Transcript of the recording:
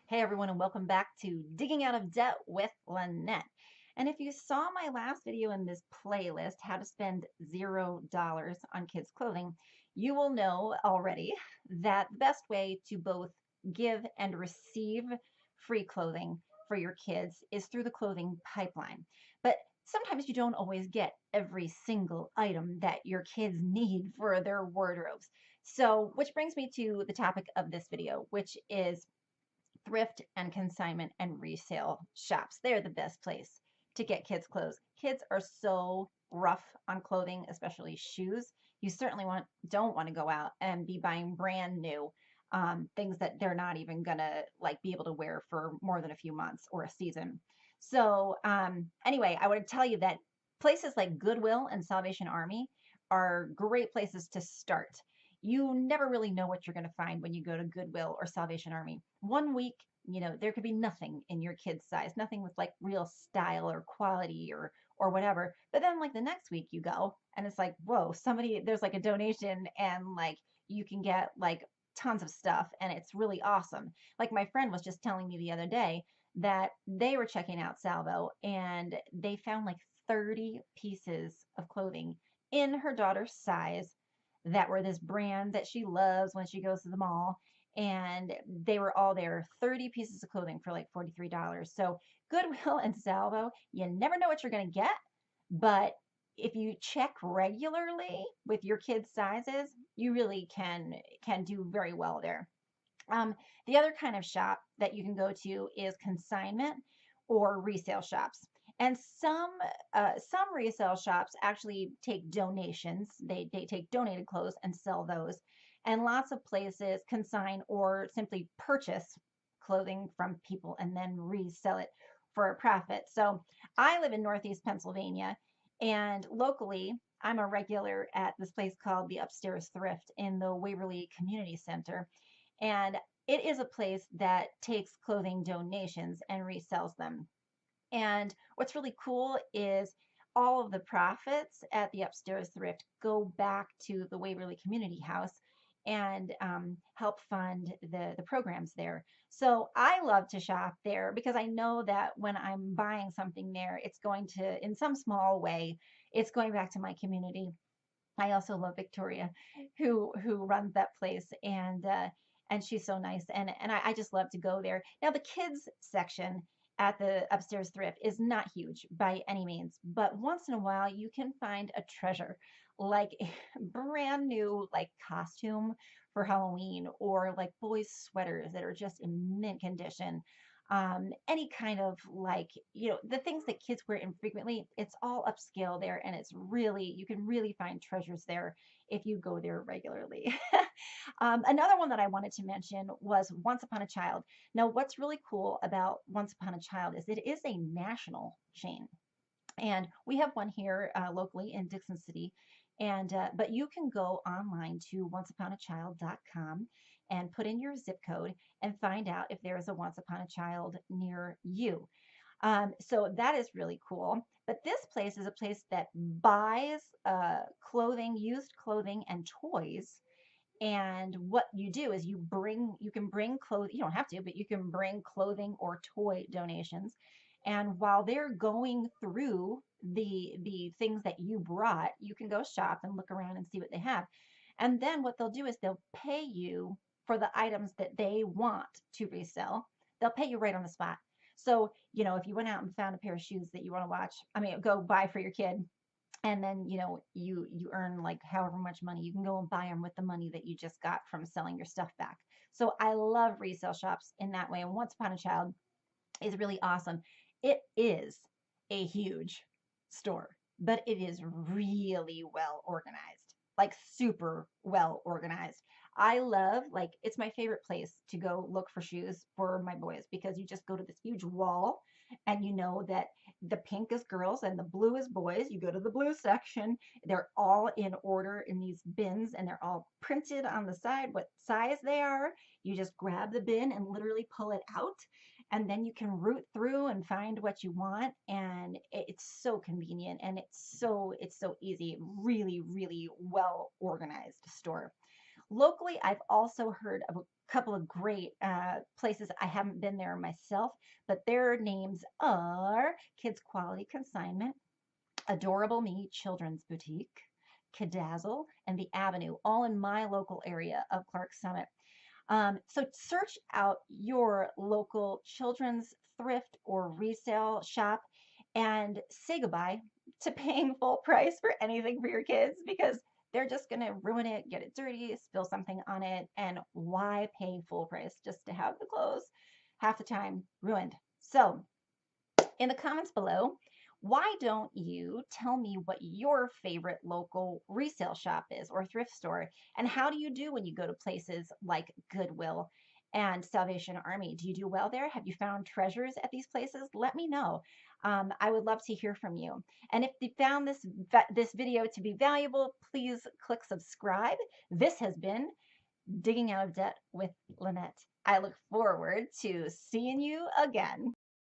Hey everyone, and welcome back to Digging Out of Debt with Lynette. And if you saw my last video in this playlist, How to Spend $0 on Kids' Clothing, you will know already that the best way to both give and receive free clothing for your kids is through the clothing pipeline. But sometimes you don't always get every single item that your kids need for their wardrobes. So, which brings me to the topic of this video, which is thrift and consignment and resale shops. They're the best place to get kids' clothes. Kids are so rough on clothing, especially shoes. You certainly don't want to go out and be buying brand new things that they're not even gonna like be able to wear for more than a few months or a season. So anyway, I would tell you that places like Goodwill and Salvation Army are great places to start. You never really know what you're going to find when you go to Goodwill or Salvation Army. One week, there could be nothing in your kid's size, nothing with like real style or quality or whatever. But then like the next week you go and it's like, whoa, there's like a donation and like you can get like tons of stuff and it's really awesome. Like my friend was just telling me the other day that they were checking out Salvo and they found like 30 pieces of clothing in her daughter's size that were this brand that she loves when she goes to the mall. And they were all there, 30 pieces of clothing for like $43. So Goodwill and Salvo, you never know what you're going to get. But if you check regularly with your kids' sizes, you really can do very well there. Um, the other kind of shop that you can go to is consignment or resale shops. And some resale shops actually take donations. They take donated clothes and sell those. And lots of places consign or simply purchase clothing from people and then resell it for a profit. So I live in Northeast Pennsylvania, and locally, I'm a regular at this place called the Upstairs Thrift in the Waverly Community Center. And it is a place that takes clothing donations and resells them. And what's really cool is all of the profits at the Upstairs Thrift go back to the Waverly Community House and help fund the programs there. So I love to shop there because I know that when I'm buying something there, it's going to, in some small way, it's going back to my community. I also love Victoria, who runs that place, and she's so nice, and I just love to go there. Now the kids section at the Upstairs Thrift is not huge by any means, but once in a while you can find a treasure, like a brand new like costume for Halloween, or like boys sweaters that are just in mint condition. Any kind of like, the things that kids wear infrequently, it's all upscale there, and you can really find treasures there if you go there regularly. Another one that I wanted to mention was Once Upon a Child. Now, what's really cool about Once Upon a Child is it is a national chain. And we have one here locally in Dixon City. And but you can go online to onceuponachild.com and put in your zip code and find out if there is a Once Upon a Child near you. So that is really cool. But this place is a place that buys clothing, used clothing, and toys. And what you do is you can bring clothes, you don't have to, but you can bring clothing or toy donations. And while they're going through the things that you brought, you can go shop and look around and see what they have. And then what they'll do is they'll pay you for the items that they want to resell. They'll pay you right on the spot. So, if you went out and found a pair of shoes that you want to go buy for your kid, and then you earn like however much money, you can go and buy them with the money that you just got from selling your stuff back. So I love resale shops in that way, and Once Upon a Child is really awesome. It is a huge store, but it is really well organized, like super well organized. I love, like, it's my favorite place to go look for shoes for my boys, because you just go to this huge wall and you know that the pink is girls and the blue is boys. You go to the blue section. They're all in order in these bins, and they're all printed on the side what size they are. You just grab the bin and literally pull it out, and then you can root through and find what you want, and it's so convenient, and it's so easy. Really, really well organized store. Locally, I've also heard of couple of great places. I haven't been there myself, but their names are Kids Quality Consignment, Adorable Me Children's Boutique, Kadazzle, and The Avenue, all in my local area of Clark Summit. So search out your local children's thrift or resale shop and say goodbye to paying full price for anything for your kids, because they're just going to ruin it, get it dirty, spill something on it. And why pay full price just to have the clothes half the time ruined? So in the comments below, why don't you tell me what your favorite local resale shop is or thrift store? And how do you do when you go to places like Goodwill and Salvation Army? Do you do well there? Have you found treasures at these places? Let me know. I would love to hear from you. And if you found this video to be valuable, please click subscribe. This has been Digging Out of Debt with Lynette. I look forward to seeing you again.